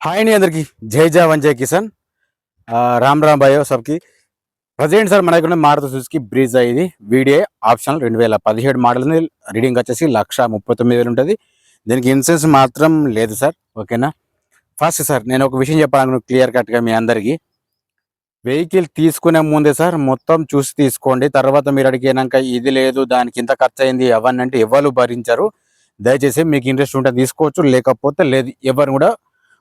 हाय अंडी अंदर की जय जवान जय किसान राम राम भाई सबकी ప్రజెంట్ సార్ మన దగ్గర మారుతి సుజుకి బ్రీజా ఇది వీడియో ఆప్షనల్ 2017 మోడల్ రీడింగ్ వచ్చేసి 1,39,000 ఉంటుంది. దీనికి ఇన్సూరెన్స్ మాత్రం లేదు సార్. ఓకేనా. ఫస్ట్ సార్ నేను ఒక విషయం చెప్పాలను క్లియర్ కట్గా మీ అందరికీ. వెహికల్ తీసుకునే ముందే సార్ మొత్తం చూసి తీసుకోండి. తర్వాత మీరు అడిగినాక ఇది లేదు దానికి ఇంత ఖర్చు అయింది అవన్నీ అంటే ఎవరు భరించారు. దయచేసి మీకు ఇంట్రెస్ట్ ఉంటే తీసుకోవచ్చు, లేకపోతే లేదు. ఎవరు కూడా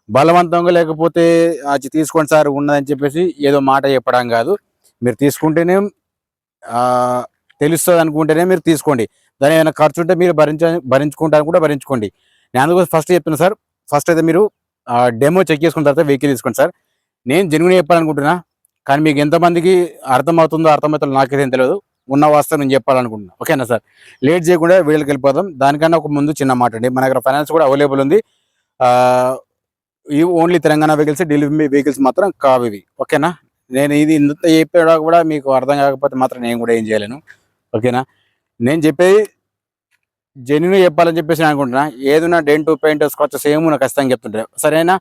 బలవంతంగా లేకపోతే అది తీసుకోండి సార్ ఉన్నదని చెప్పేసి ఏదో మాట చెప్పడం కాదు. మీరు తీసుకుంటేనే తెలుస్తుంది అనుకుంటేనే మీరు తీసుకోండి. దాని ఏమైనా ఖర్చు ఉంటే మీరు భరించుకుంటారు కూడా భరించుకోండి. నేను అందుకోసం ఫస్ట్ చెప్తున్నా సార్. ఫస్ట్ అయితే మీరు డెమో చెక్ చేసుకున్న తర్వాత వెహికల్ తీసుకోండి సార్. నేను జెన్యూన్ చెప్పాలనుకుంటున్నా, కానీ మీకు ఎంతమందికి అర్థమవుతుందో నాకైతే తెలియదు. ఉన్న వాస్తవం నేను చెప్పాలనుకుంటున్నా. ఓకేనా సార్. లేట్ చేయకుండా వీళ్ళకి వెళ్ళిపోదాం. దానికన్నా ఒక ముందు చిన్న మాట అండి, మన దగ్గర ఫైనాన్స్ కూడా అవైలబుల్ ఉంది. ఇవి only Telangana vehicles, Delhi vehicles మాత్రం కావు ఇవి. ఓకేనా. నేను ఇది ఇంత చెప్పాడా కూడా మీకు అర్థం కాకపోతే మాత్రం నేను కూడా ఏం చేయలేను. ఓకేనా. నేను చెప్పేది జెన్యూన్ చెప్పాలని చెప్పేసి నేను అనుకుంటున్నా. ఏదైనా డెంట్ పెయింట్ స్క్రాచ్ సేమ్ నాకు ఖచ్చితంగా చెప్తుంటారు. సరేనా.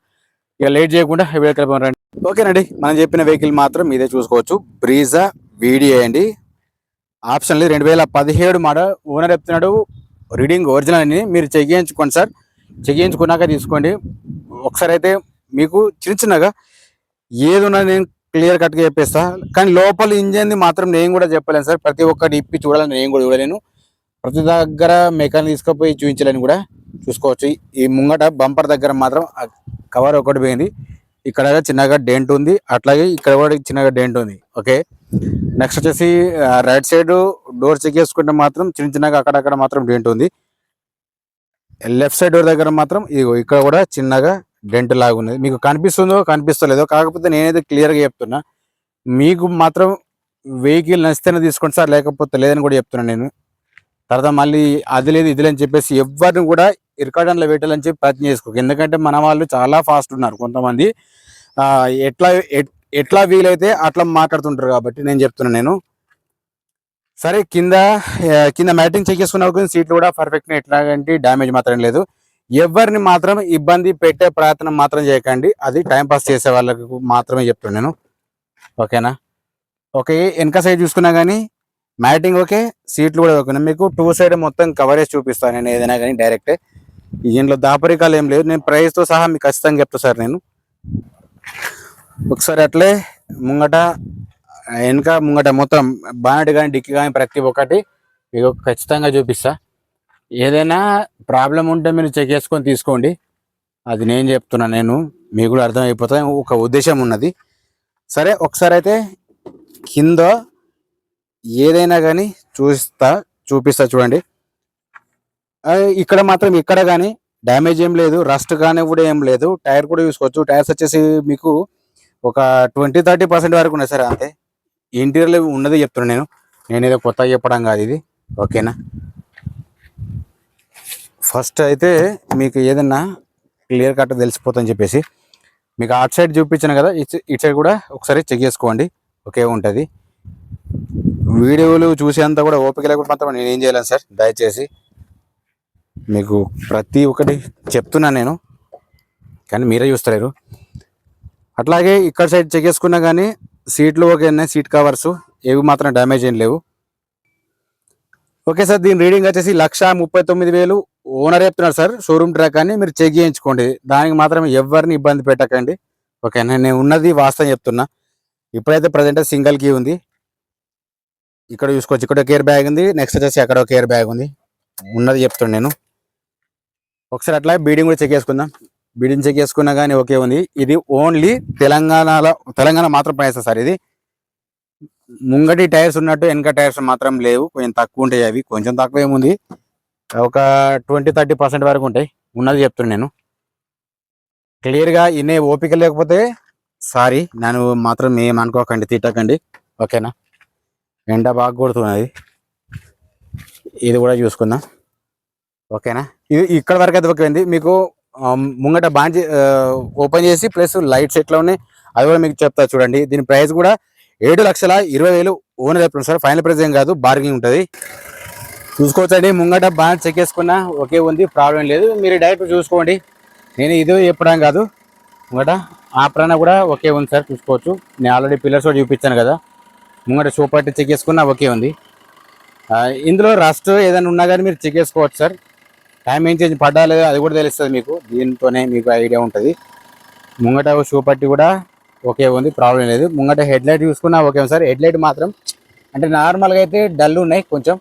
ఇక లేట్ చేయకుండా వెహికల్ రండి. ఓకేనండి. మనం చెప్పిన వెహికల్ మాత్రం ఇదే చూసుకోవచ్చు. బ్రీజా వీడియో అండి. ఆప్షన్ లేదు. 2017 మోడల్. ఓనర్ చెప్తున్నాడు రీడింగ్ ఒరిజినల్ అని. మీరు చెక్ చేయించుకోండి సార్. చెక్ చేయించుకున్నాక తీసుకోండి. ఒకసారి అయితే మీకు చిన్నగా ఏదున్నా నేను క్లియర్ కట్గా చెప్పేస్తా. కానీ లోపల ఇంజన్ది మాత్రం నేను కూడా చెప్పలేను సార్. ప్రతి ఒక్కటి ఇప్పి చూడాలని నేను కూడా చూడలేను. ప్రతి దగ్గర మెకానిక్ తీసుకుపోయి చూపించాలని కూడా చూసుకోవచ్చు. ఈ ముంగట బంపర్ దగ్గర మాత్రం కవర్ ఒకటి పోయింది. ఇక్కడ చిన్నగా డెంట్ ఉంది, అట్లాగే ఇక్కడ కూడా చిన్నగా డెంట్ ఉంది. ఓకే. నెక్స్ట్ వచ్చేసి రైట్ సైడ్ డోర్ చెక్ చేసుకుంటే మాత్రం చిన్నగా అక్కడక్కడ మాత్రం డెంట్ ఉంది. లెఫ్ట్ సైడ్ డోర్ దగ్గర మాత్రం ఇక్కడ కూడా చిన్నగా డెంట్ లాగా ఉన్నది. మీకు కనిపిస్తుందో కనిపిస్తలేదో, కాకపోతే నేనైతే క్లియర్గా చెప్తున్నా. మీకు మాత్రం వెహికల్ నచ్చితేనే తీసుకోండి సార్, లేకపోతే లేదని కూడా చెప్తున్నాను నేను. తర్వాత మళ్ళీ అది లేదు ఇది లేదని చెప్పేసి ఎవరిని కూడా ఇరకాడంలో పెట్టాలని చెప్పి ప్రయత్నం చేసుకోక. ఎందుకంటే మన వాళ్ళు చాలా ఫాస్ట్ ఉన్నారు. కొంతమంది ఎట్లా వీలైతే అట్లా మాట్లాడుతుంటారు కాబట్టి నేను చెప్తున్నాను నేను. సరే. కింద మ్యాటింగ్ చెక్ చేసుకున్న సీట్లు కూడా పర్ఫెక్ట్ ఎట్లాగంటే డ్యామేజ్ మాత్రం లేదు. ఎవరిని మాత్రం ఇబ్బంది పెట్టే ప్రయత్నం మాత్రం చేయకండి. అది టైంపాస్ చేసే వాళ్ళకు మాత్రమే చెప్తున్నాను నేను. ఓకేనా. ఓకే. వెనక సైడ్ చూసుకున్నా కానీ మ్యాటింగ్ ఓకే, సీట్లు కూడా ఓకే. మీకు 2 సైడ్ మొత్తం కవరేజ్ చూపిస్తాను నేను ఏదైనా కానీ డైరెక్ట్. దీంట్లో దాపరికాలు ఏం లేదు. నేను ప్రైస్తో సహా మీకు ఖచ్చితంగా చెప్తా సార్ నేను. ఒకసారి అట్లే ముంగట మొత్తం బానెట్ కానీ డిక్కి కానీ ప్రతి ఒక్కటి మీకు ఖచ్చితంగా చూపిస్తా. ఏదైనా ప్రాబ్లం ఉంటే మీరు చెక్ చేసుకొని తీసుకోండి. అది నేను చెప్తున్నా నేను. మీకు కూడా అర్థమైపోతుంది. ఒక ఉద్దేశం ఉన్నది. సరే. ఒకసారి అయితే కింద ఏదైనా కానీ చూపిస్తా చూడండి. ఇక్కడ మాత్రం ఇక్కడ కానీ డ్యామేజ్ ఏం లేదు, రస్ట్ కానీ కూడా ఏం లేదు. టైర్ కూడా చూసుకోవచ్చు. టైర్స్ వచ్చేసి మీకు ఒక 20-30% వరకు ఉన్నాయి సార్, అంతే. ఇంటీరియర్లో ఉన్నది చెప్తున్నాను నేను ఏదో కొత్తగా చెప్పడం కాదు ఇది. ఓకేనా. ఫస్ట్ అయితే మీకు ఏదన్నా క్లియర్ కట్ తెలిసిపోతుందని చెప్పేసి మీకు అటు సైడ్ చూపించాను కదా, ఇటు సైడ్ కూడా ఒకసారి చెక్ చేసుకోండి. ఓకే ఉంటుంది. వీడియోలు చూసేంత కూడా ఓపిక లేకుండా మాత్రం నేను ఏం చేయలేను సార్. దయచేసి మీకు ప్రతి ఒక్కటి చెప్తున్నాను నేను, కానీ మీరే చూస్తలేరు. అట్లాగే ఇక్కడ సైడ్ చెక్ చేసుకున్నా కానీ సీట్లు ఓకే ఉన్నాయి. సీట్ కవర్స్ ఏవి మాత్రం డ్యామేజ్ ఏం లేవు. Okay sir. దీని రీడింగ్ వచ్చేసి 1,39,000 ఓనర్ చెప్తున్నారు సార్. షోరూమ్ ట్రాక్ అని మీరు చెక్ చేయించుకోండి. దానికి మాత్రం ఎవరిని ఇబ్బంది పెట్టకండి. ఓకేనా. నేను ఉన్నది వాస్తవం చెప్తున్నా. ఇప్పుడైతే ప్రజెంట్ సింగిల్ కీ ఉంది. ఇక్కడ చూసుకోవచ్చు. ఇక్కడ కేర్ బ్యాగ్ ఉంది. నెక్స్ట్ వచ్చేసి అక్కడ కేర్ బ్యాగ్ ఉంది. ఉన్నది చెప్తున్నా నేను. ఒకసారి అట్లా బీడింగ్ కూడా చెక్ చేసుకుందాం. బీడింగ్ చెక్ చేసుకున్నా కానీ ఓకే ఉంది. ఇది ఓన్లీ తెలంగాణ మాత్రం పనిచేస్తుంది సార్. ఇది ముంగటి టైర్స్ ఉన్నట్టు వెనక టైర్స్ మాత్రం లేవు, కొంచెం తక్కువ ఉంటాయి. అవి కొంచెం తక్కువ ఏముంది, ఒక 20-30% వరకు ఉంటాయి. ఉన్నది చెప్తున్నాను నేను క్లియర్గా. ఇన్నే ఓపిక లేకపోతే సారీ, నన్ను మాత్రం ఏమనుకోకండి, తిట్టకండి. ఓకేనా. ఎండ బాగా కొడుతున్నది. ఇది కూడా చూసుకుందాం. ఓకేనా. ఇది ఇక్కడ వరకు అయితే ఓకే ఉంది. మీకు ముంగట బాండ్ ఓపెన్ చేసి ప్లస్ లైట్స్ ఎట్లా ఉన్నాయి అది కూడా మీకు చెప్తా చూడండి. దీని ప్రైస్ కూడా 7,20,000 ఓనర్ చెప్తున్నాను సార్. ఫైనల్ ప్రైస్ ఏం కాదు, బార్గింగ్ ఉంటుంది. చూసుకోవచ్చండి. ముంగట బాగా చెక్ చేసుకున్నా ఓకే ఉంది, ప్రాబ్లం లేదు. మీరు డైరెక్ట్ చూసుకోండి. నేను ఇదే చెప్పడం కాదు. ముంగట ఆప్రాన కూడా ఓకే ఉంది సార్, చూసుకోవచ్చు. నేను ఆల్రెడీ పిల్లర్స్ కూడా చూపించాను కదా. ముంగట షో పట్టి చెక్ చేసుకున్నా ఓకే ఉంది. ఇందులో రస్ట్ ఏదైనా ఉన్నా కానీ మీరు చెక్ చేసుకోవచ్చు సార్. టైం ఏం చేంజ్ పడ్డా లేదా అది కూడా తెలుస్తుంది మీకు, దీంతోనే మీకు ఐడియా ఉంటుంది. ముంగట షో పట్టి కూడా ఓకే ఉంది, ప్రాబ్లం లేదు. ముంగట హెడ్ లైట్ చూసుకున్నా ఓకే ఉంది సార్. హెడ్ లైట్ మాత్రం అంటే నార్మల్గా అయితే డల్ ఉన్నాయి కొంచెం,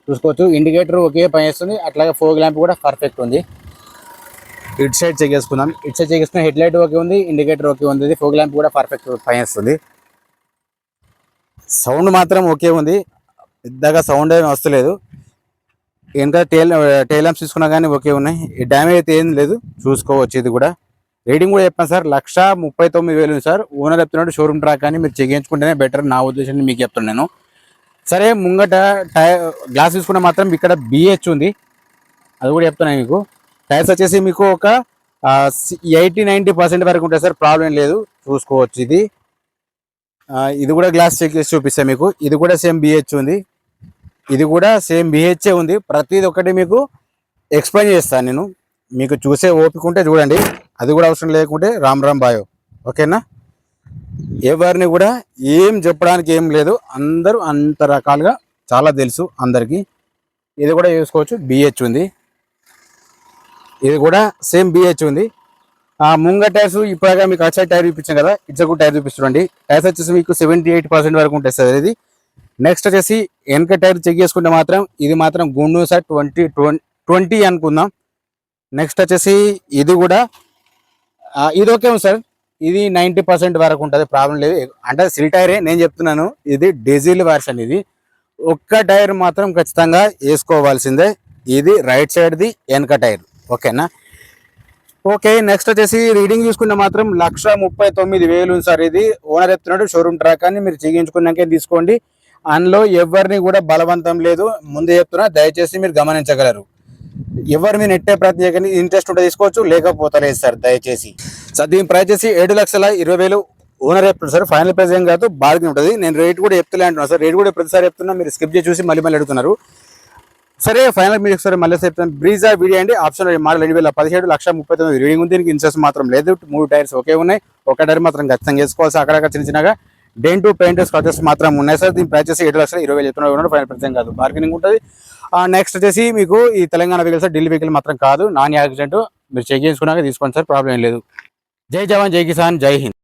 చూసుకోవచ్చు. ఇండికేటర్ ఓకే పనిచేస్తుంది, అట్లాగే ఫోగ్ ల్యాంప్ కూడా పర్ఫెక్ట్ ఉంది. ఇటు సైడ్ చెక్ చేసుకుందాం. ఇటు సైడ్ చెక్ చేసుకున్న హెడ్ లైట్ ఓకే ఉంది, ఇండికేటర్ ఓకే ఉంది, ఫోగ్ ల్యాంప్ కూడా పర్ఫెక్ట్ పనిచేస్తుంది. సౌండ్ మాత్రం ఓకే ఉంది, పెద్దగా సౌండ్ ఏమి వస్తలేదు. ఇంకా టైల్ ల్యాంప్స్ తీసుకున్నా కానీ ఓకే ఉన్నాయి, డ్యామేజ్ అయితే ఏం లేదు, చూసుకోవచ్చు. ఇది కూడా రేటింగ్ కూడా చెప్పాను సార్, 1,39,000 సార్. ఓనర్ చెప్తున్నాడు షోరూమ్ ట్రాక్ కానీ మీరు చెక్ చేయించుకుంటేనే బెటర్, నా ఉద్దేశాన్ని మీకు చెప్తున్నాను. సరే, ముంగట గ్లాస్ తీసుకున్న మాత్రం ఇక్కడ బిహెచ్ ఉంది, అది కూడా చెప్తున్నాను మీకు. టైర్స్ వచ్చేసి మీకు ఒక 80-90% వరకు ఉంటాయి సార్, ప్రాబ్లం లేదు, చూసుకోవచ్చు. ఇది కూడా గ్లాస్ చెక్ చేసి చూపిస్తాను మీకు. ఇది కూడా సేమ్ బిహెచ్ ఉంది, ఇది కూడా సేమ్ బిహెచ్ఏ ఉంది. ప్రతిది ఒక్కటి మీకు ఎక్స్ప్లెయిన్ చేస్తాను నేను, మీకు చూసే ఓపిక ఉంటే చూడండి, అది కూడా అవసరం లేకుంటే రామ్ రామ్ బాయో. ఓకేనా? ఎవరిని కూడా ఏం చెప్పడానికి ఏం లేదు, అందరూ అంత రకాలుగా చాలా తెలుసు అందరికీ. ఇది కూడా చూసుకోవచ్చు, బిహెచ్ ఉంది, ఇది కూడా సేమ్ బిహెచ్ ఉంది. ముంగ టైర్స్ ఇప్పుడుగా మీకు అటు సైడ్ టైర్ చూపించాం కదా, ఇటు సైడ్ టైర్ చూపిస్తుండండి. టైర్స్ వచ్చేసి మీకు 78% వరకు ఉంటాయి సార్ ఇది. నెక్స్ట్ వచ్చేసి వెనక టైర్ చెక్ చేసుకుంటే మాత్రం ఇది మాత్రం గుండు సార్, 20 అనుకుందాం. నెక్స్ట్ వచ్చేసి ఇది కూడా ఇది ఓకే సార్, ఇది 90% వరకు ఉంటుంది, ప్రాబ్లం లేదు. అంటే సిల్ టైరే నేను చెప్తున్నాను, ఇది డీజిల్ వర్షన్. ఇది ఒక్క టైర్ మాత్రం ఖచ్చితంగా వేసుకోవాల్సిందే, ఇది రైట్ సైడ్ది వెనక టైర్. ఓకేనా? ఓకే. నెక్స్ట్ వచ్చేసి రీడింగ్ చూసుకుంటే మాత్రం 1,39,000 సార్. ఇది ఓనర్ చెప్తున్నాడు షోరూమ్ ట్రాక్ అని, మీరు చేయించుకున్నాకే తీసుకోండి. అందులో ఎవరిని కూడా బలవంతం లేదు, ముందే చెప్తున్నా, దయచేసి మీరు గమనించగలరు. ఎవరు మీరు నెట్టే ప్రత్యేకంగా ఇంట్రెస్ట్ ఉంటే తీసుకోవచ్చు, లేకపోతలేదు సార్ దయచేసి. సార్ దీని ప్రైస్ చేసి 7,20,000 ఓనర్ చెప్తున్నారు సార్. ఫైనల్ ప్రైస్ ఏం కాదు, బార్గెన్ ఉంటుంది. నేను రేట్ కూడా చెప్తలే అంటున్నాను సార్, రేట్ కూడా ప్రతిసారి చెప్తున్నా, మీరు స్కిప్ చేసి చూసి మళ్ళీ అడుగుతున్నారు. సరే, ఫైనల్ మీరు ఒకసారి మళ్ళీ చెప్తాను. బ్రీజా వీడియో అండి, ఆప్షన్ మోడల్ 2017, 1,39,000 రీడింగ్ ఉంది. దీనికి ఇన్సెస్ మాత్రం లేదు, 3 టైర్స్ ఓకే ఉన్నాయి. ఒక టైర్ మాత్రం ఖచ్చితంగా వేసుకోవాలి, అక్కడక్కడ చిన్న చిన్నగా డెంటు పెయింట్ స్క్రాచెస్ మాత్రం ఉన్నాయి సార్. దీని ప్రైస్ చేసి 7,20,000 చెప్తున్నారు, ఫైనల్ ప్రైస్ ఏం కాదు, బార్గెనింగ్ ఉంటుంది. నెక్స్ట్ వచ్చేసి మీకు ఈ Telangana vehicle sir, Delhi vehicle మాత్రం కాదు, నాన్ యాక్సిడెంట్, మీరు చెక్ చేసుకున్నాక తీసుకోండి సార్, ప్రాబ్లం ఏం లేదు. జై జవాన్, జై కిసాన్, జై హింద్.